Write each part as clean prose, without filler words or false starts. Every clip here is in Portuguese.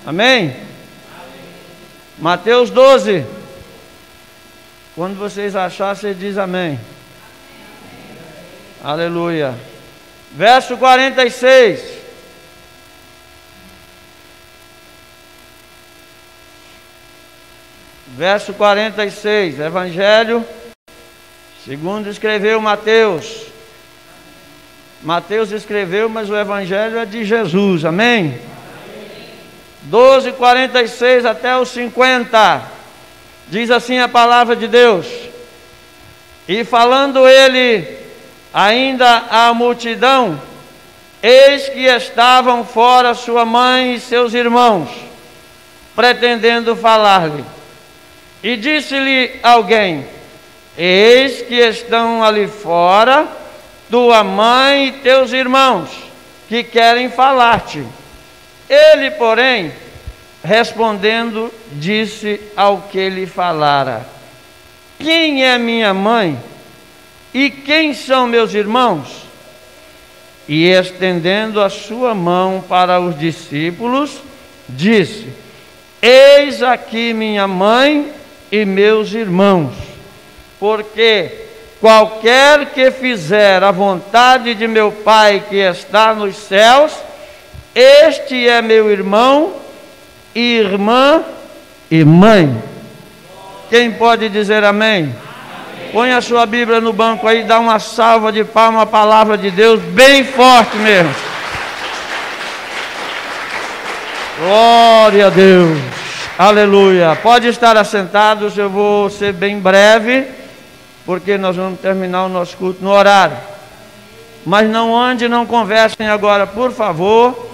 Amém? Mateus 12. Quando vocês acharem, você diz amém. Aleluia. Verso 46. Verso 46. Evangelho segundo escreveu Mateus. Mateus escreveu, mas o Evangelho é de Jesus. Amém? 12, 46 até os 50. Diz assim a palavra de Deus: e falando ele ainda à multidão, eis que estavam fora sua mãe e seus irmãos, pretendendo falar-lhe. E disse-lhe alguém: eis que estão ali fora tua mãe e teus irmãos, que querem falar-te. Ele, porém, respondendo, disse ao que lhe falara: quem é minha mãe e quem são meus irmãos? E estendendo a sua mão para os discípulos, disse: eis aqui minha mãe e meus irmãos. Porque qualquer que fizer a vontade de meu Pai que está nos céus, este é meu irmão, irmã e mãe. Quem pode dizer amém? Põe a sua Bíblia no banco aí, dá uma salva de palmas à palavra de Deus, bem forte mesmo. Glória a Deus. Aleluia. Pode estar assentados, eu vou ser bem breve, porque nós vamos terminar o nosso culto no horário. Mas não ande, não conversem agora, por favor.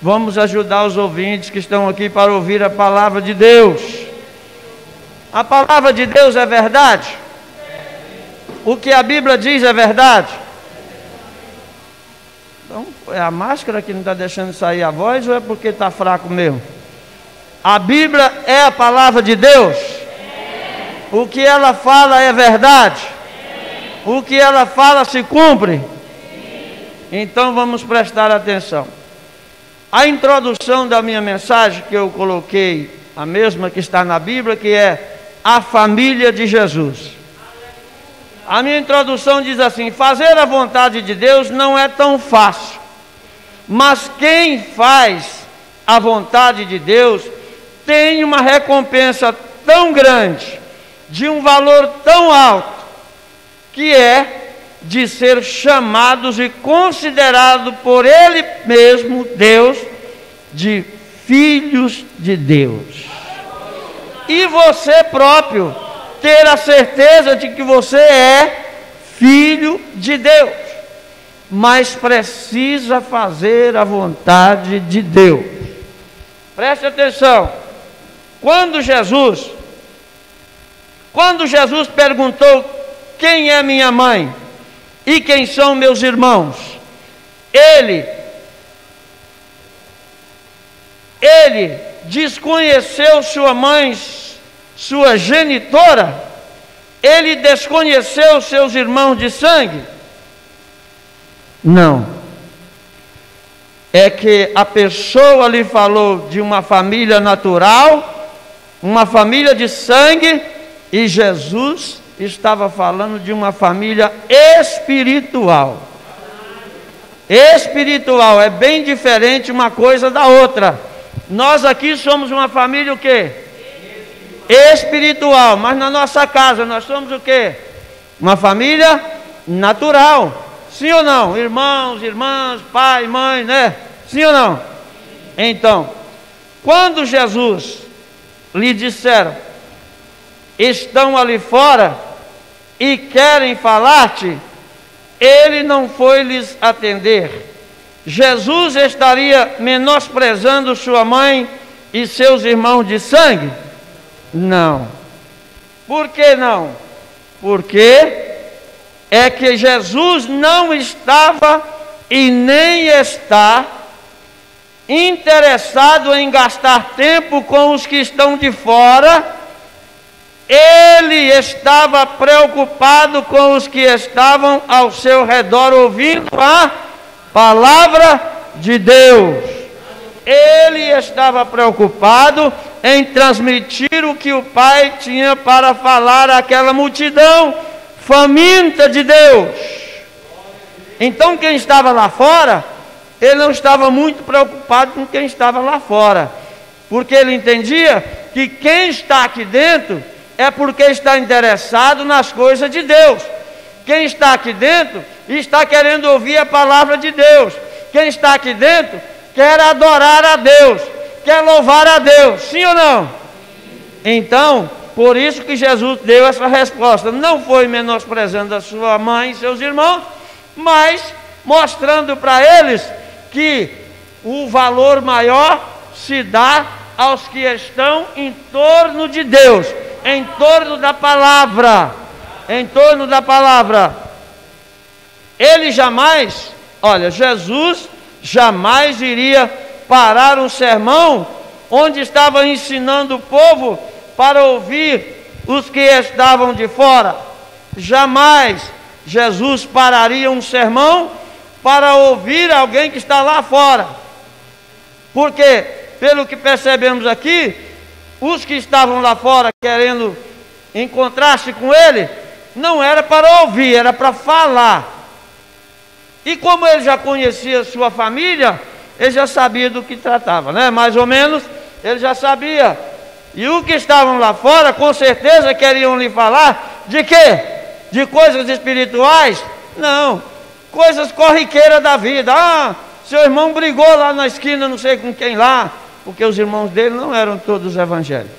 Vamos ajudar os ouvintes que estão aqui para ouvir a palavra de Deus. A palavra de Deus é verdade? O que a Bíblia diz é verdade? Então, é a máscara que não está deixando sair a voz ou é porque está fraco mesmo? A Bíblia é a palavra de Deus? O que ela fala é verdade? O que ela fala se cumpre? Então vamos prestar atenção. A introdução da minha mensagem que eu coloquei, a mesma que está na Bíblia, que é a família de Jesus. A minha introdução diz assim: fazer a vontade de Deus não é tão fácil, mas quem faz a vontade de Deus tem uma recompensa tão grande, de um valor tão alto, que é de ser chamados e considerados por Ele mesmo, Deus, de filhos de Deus. E você próprio ter a certeza de que você é filho de Deus, mas precisa fazer a vontade de Deus. Preste atenção. Quando Jesus perguntou: quem é minha mãe e quem são meus irmãos? Ele desconheceu sua mãe, sua genitora? Ele desconheceu seus irmãos de sangue? Não. É que a pessoa lhe falou de uma família natural, uma família de sangue, e Jesus estava falando de uma família espiritual. Espiritual é bem diferente uma coisa da outra. Nós aqui somos uma família o quê? Espiritual. Mas na nossa casa nós somos o quê? Uma família natural. Sim ou não? Irmãos, irmãs, pai, mãe, né? Sim ou não? Então, quando Jesus lhe disseram: estão ali fora e querem falar-te, ele não foi lhes atender. Jesus estaria menosprezando sua mãe e seus irmãos de sangue? Não. Por que não? Porque é que Jesus não estava e nem está interessado em gastar tempo com os que estão de fora. Ele estava preocupado com os que estavam ao seu redor, ouvindo a palavra de Deus. ele estava preocupado em transmitir o que o Pai tinha para falar àquela multidão faminta de Deus. Então quem estava lá fora, ele não estava muito preocupado com quem estava lá fora, porque ele entendia que quem está aqui dentro é porque está interessado nas coisas de Deus. Quem está aqui dentro está querendo ouvir a palavra de Deus. Quem está aqui dentro quer adorar a Deus, quer louvar a Deus, sim ou não? Então, por isso que Jesus deu essa resposta. Não foi menosprezando a sua mãe e seus irmãos, mas mostrando para eles que o valor maior se dá aos que estão em torno de Deus, em torno da palavra, em torno da palavra. Ele jamais, olha, Jesus jamais iria parar um sermão onde estava ensinando o povo para ouvir os que estavam de fora. Jamais Jesus pararia um sermão para ouvir alguém que está lá fora, porque, pelo que percebemos aqui, os que estavam lá fora querendo encontrar-se com ele, não era para ouvir, era para falar. E como ele já conhecia sua família, ele já sabia do que tratava, né? Mais ou menos, ele já sabia. E os que estavam lá fora, com certeza queriam lhe falar de quê? De coisas espirituais? Não, coisas corriqueiras da vida. Ah, seu irmão brigou lá na esquina, não sei com quem lá, porque os irmãos dele não eram todos evangélicos.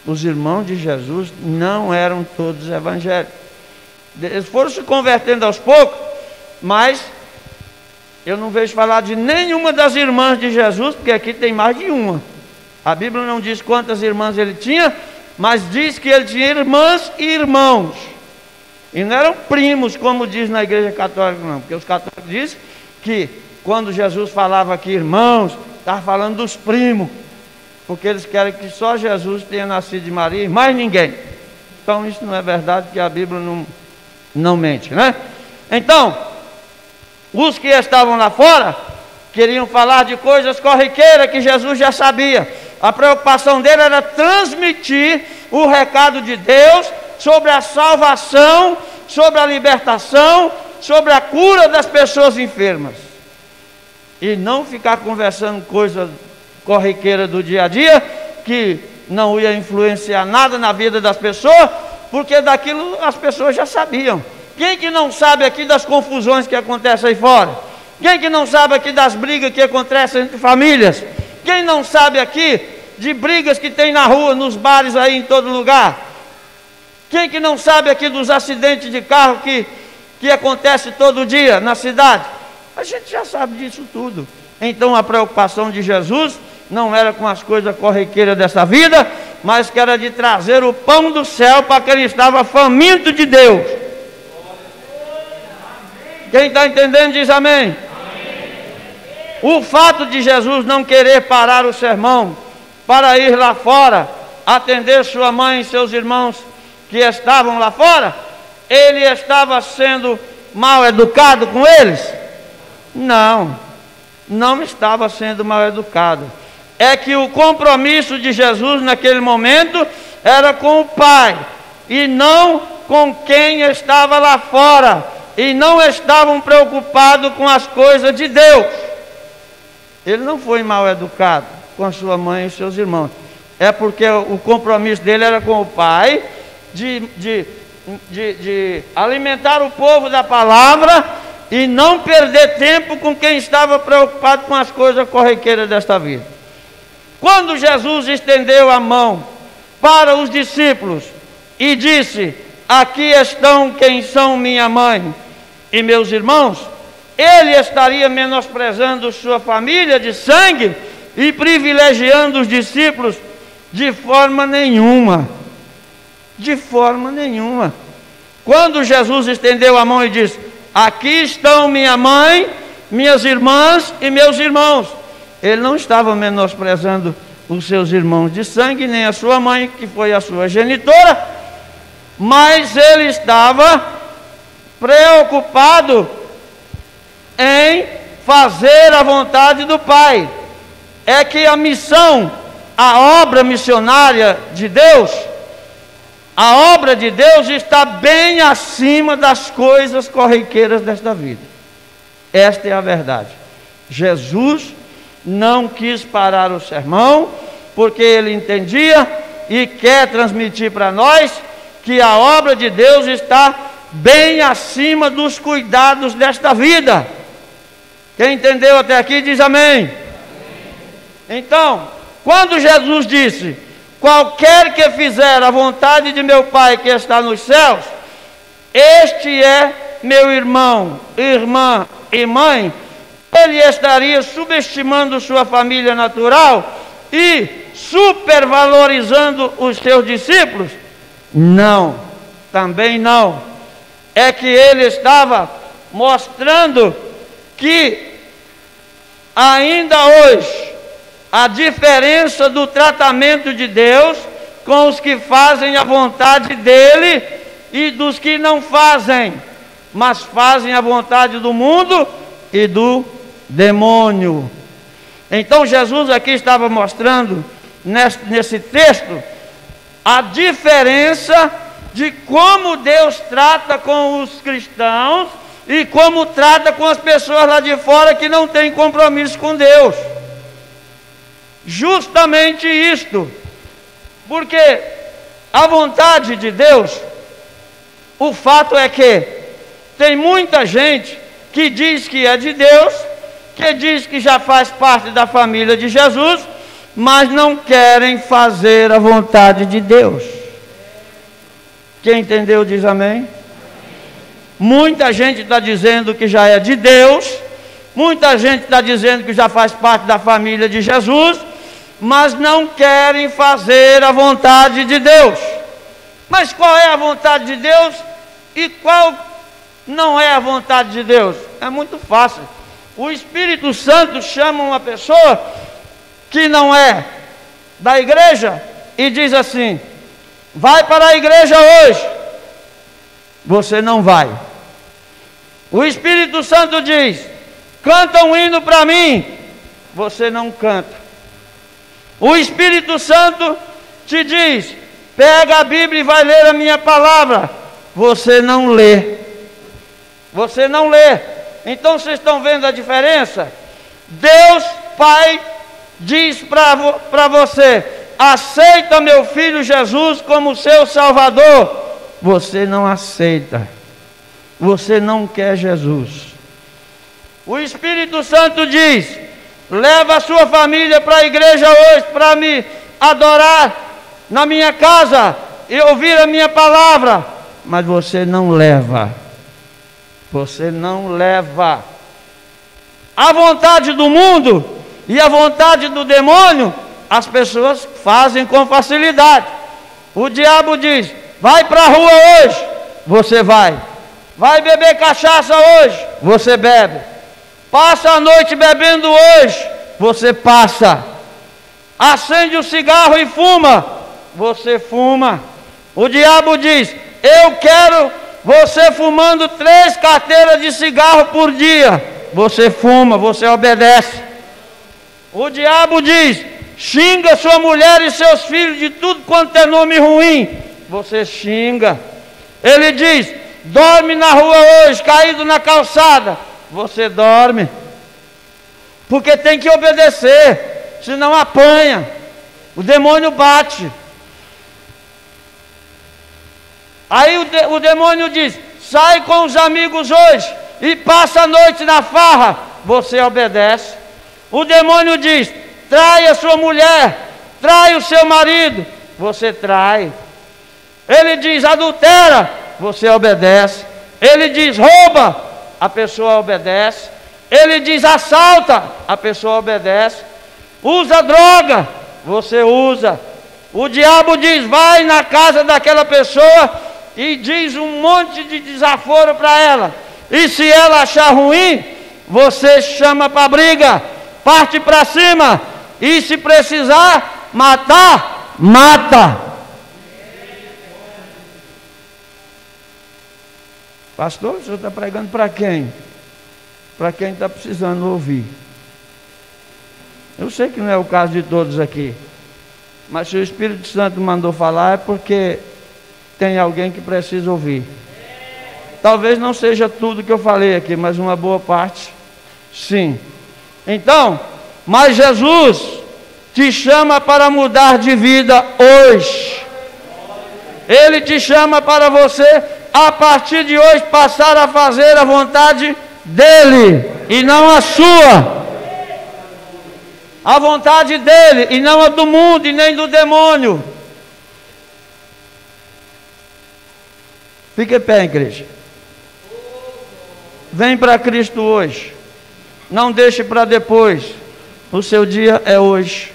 Os irmãos de Jesus não eram todos evangélicos. Eles foram se convertendo aos poucos, mas eu não vejo falar de nenhuma das irmãs de Jesus, porque aqui tem mais de uma. A Bíblia não diz quantas irmãs ele tinha, mas diz que ele tinha irmãs e irmãos. E não eram primos, como diz na igreja católica, não, porque os católicos dizem que quando Jesus falava aqui irmãos, estava falando dos primos, porque eles querem que só Jesus tenha nascido de Maria e mais ninguém. Então isso não é verdade, que a Bíblia não mente, né? Então, os que estavam lá fora queriam falar de coisas corriqueiras que Jesus já sabia. A preocupação dele era transmitir o recado de Deus sobre a salvação, sobre a libertação, sobre a cura das pessoas enfermas. E não ficar conversando coisas corriqueiras do dia a dia, que não ia influenciar nada na vida das pessoas, porque daquilo as pessoas já sabiam. Quem que não sabe aqui das confusões que acontecem aí fora? Quem que não sabe aqui das brigas que acontecem entre famílias? Quem não sabe aqui de brigas que tem na rua, nos bares aí, em todo lugar? Quem que não sabe aqui dos acidentes de carro que acontece todo dia na cidade? A gente já sabe disso tudo. Então a preocupação de Jesus não era com as coisas corriqueiras dessa vida, mas que era de trazer o pão do céu para quem estava faminto de Deus. Quem está entendendo diz amém. O fato de Jesus não querer parar o sermão para ir lá fora, atender sua mãe e seus irmãos que estavam lá fora, ele estava sendo mal educado com eles? Não, não estava sendo mal educado. É que o compromisso de Jesus naquele momento era com o Pai, e não com quem estava lá fora, e não estavam preocupados com as coisas de Deus. Ele não foi mal educado com a sua mãe e seus irmãos. É porque o compromisso dele era com o Pai, de alimentar o povo da palavra e não perder tempo com quem estava preocupado com as coisas corriqueiras desta vida. Quando Jesus estendeu a mão para os discípulos e disse: aqui estão quem são minha mãe e meus irmãos, ele estaria menosprezando sua família de sangue e privilegiando os discípulos? De forma nenhuma. De forma nenhuma. Quando Jesus estendeu a mão e disse: aqui estão minha mãe, minhas irmãs e meus irmãos, ele não estava menosprezando os seus irmãos de sangue, nem a sua mãe, que foi a sua genitora, mas ele estava preocupado em fazer a vontade do Pai, é que a missão, a obra missionária de Deus, a obra de Deus está bem acima das coisas corriqueiras desta vida. Esta é a verdade. Jesus não quis parar o sermão, porque ele entendia e quer transmitir para nós que a obra de Deus está bem acima dos cuidados desta vida. Quem entendeu até aqui diz amém. Então, quando Jesus disse: qualquer que fizer a vontade de meu Pai que está nos céus, este é meu irmão, irmã e mãe, ele estaria subestimando sua família natural e supervalorizando os seus discípulos? Não, também não. É que ele estava mostrando que ainda hoje a diferença do tratamento de Deus com os que fazem a vontade dele e dos que não fazem, mas fazem a vontade do mundo e do demônio. Então Jesus aqui estava mostrando nesse texto a diferença de como Deus trata com os cristãos e como trata com as pessoas lá de fora que não têm compromisso com Deus. Justamente isto, porque a vontade de Deus, o fato é que tem muita gente que diz que é de Deus, que diz que já faz parte da família de Jesus, mas não querem fazer a vontade de Deus. Quem entendeu diz amém. Muita gente está dizendo que já é de Deus, muita gente está dizendo que já faz parte da família de Jesus, mas não querem fazer a vontade de Deus. Mas qual é a vontade de Deus e qual não é a vontade de Deus? É muito fácil. O Espírito Santo chama uma pessoa que não é da igreja e diz assim: vai para a igreja hoje. Você não vai. O Espírito Santo diz: canta um hino para mim. Você não canta. O Espírito Santo te diz: pega a Bíblia e vai ler a minha palavra. Você não lê. Você não lê. Então vocês estão vendo a diferença? Deus Pai diz para você: aceita meu filho Jesus como seu Salvador. Você não aceita. Você não quer Jesus. O Espírito Santo diz: leva a sua família para a igreja hoje para me adorar na minha casa e ouvir a minha palavra. Mas você não leva. Você não leva. A vontade do mundo e a vontade do demônio, as pessoas fazem com facilidade. O diabo diz: vai para a rua hoje. Você vai. Vai beber cachaça hoje. Você bebe. Passa a noite bebendo hoje. Você passa. Acende o cigarro e fuma. Você fuma. O diabo diz: eu quero você fumando 3 carteiras de cigarro por dia. Você fuma, você obedece. O diabo diz: xinga sua mulher e seus filhos de tudo quanto é nome ruim. Você xinga. Ele diz: dorme na rua hoje, caído na calçada. Você dorme. Porque tem que obedecer, senão apanha. O demônio bate. Aí o demônio diz: sai com os amigos hoje e passa a noite na farra. Você obedece. O demônio diz: trai a sua mulher, trai o seu marido. Você trai. Ele diz: adultera. Você obedece. Ele diz: rouba. A pessoa obedece. Ele diz: assalta. A pessoa obedece. Usa droga. Você usa. O diabo diz: vai na casa daquela pessoa e diz um monte de desaforo para ela. E se ela achar ruim, você chama para briga, parte para cima. E se precisar matar, mata. Pastor, o senhor está pregando para quem? Para quem está precisando ouvir. Eu sei que não é o caso de todos aqui, mas se o Espírito Santo mandou falar é porque tem alguém que precisa ouvir. Talvez não seja tudo que eu falei aqui, mas uma boa parte, sim. Então, mas Jesus te chama para mudar de vida hoje. Ele te chama para você, a partir de hoje, passar a fazer a vontade dele e não a sua. A vontade dele e não a do mundo e nem do demônio. Fique em pé, igreja. Vem para Cristo hoje. Não deixe para depois. O seu dia é hoje.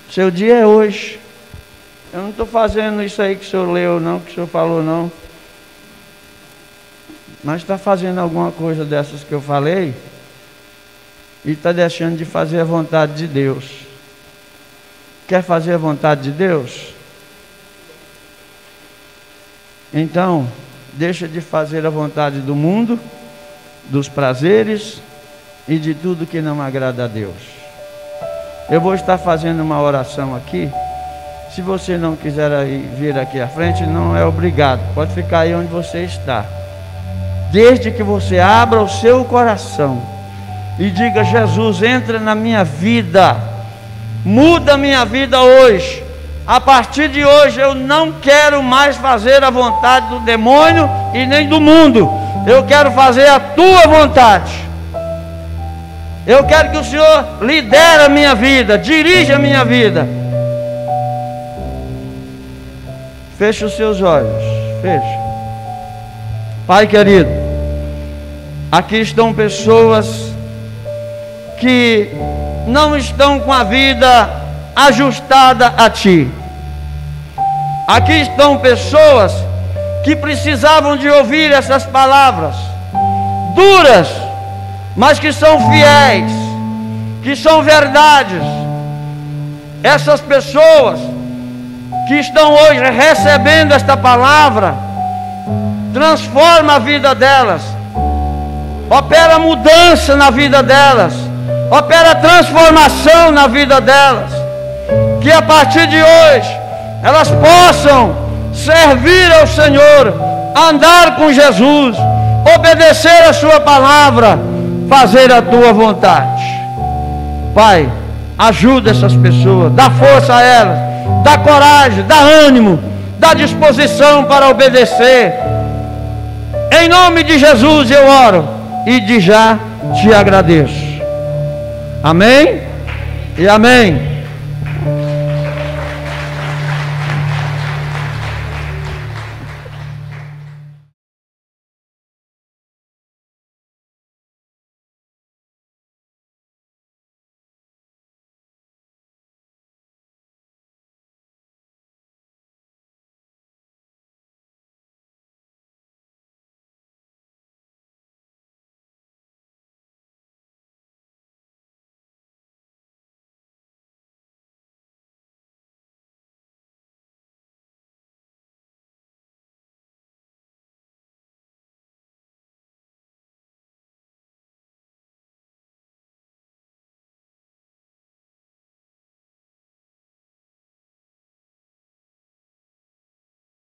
O seu dia é hoje. Eu não estou fazendo isso aí que o senhor leu, não, que o senhor falou, não. Mas está fazendo alguma coisa dessas que eu falei e está deixando de fazer a vontade de Deus. Quer fazer a vontade de Deus? Então, deixa de fazer a vontade do mundo, dos prazeres e de tudo que não agrada a Deus. Eu vou estar fazendo uma oração aqui. Se você não quiser vir aqui à frente, não é obrigado. Pode ficar aí onde você está. Desde que você abra o seu coração e diga: Jesus, entra na minha vida, muda a minha vida hoje. A partir de hoje eu não quero mais fazer a vontade do demônio e nem do mundo. Eu quero fazer a tua vontade. Eu quero que o Senhor lidere a minha vida, dirija a minha vida. Feche os seus olhos. Feche. Pai querido, aqui estão pessoas que não estão com a vida ajustada a Ti. Aqui estão pessoas que precisavam de ouvir essas palavras duras, mas que são fiéis, que são verdades. Essas pessoas que estão hoje recebendo esta palavra, transforma a vida delas, opera mudança na vida delas, opera transformação na vida delas, que a partir de hoje elas possam servir ao Senhor, andar com Jesus, obedecer a sua palavra, fazer a tua vontade. Pai, ajuda essas pessoas, dá força a elas, dá coragem, dá ânimo, dá disposição para obedecer. Em nome de Jesus eu oro e de já te agradeço. Amém e amém.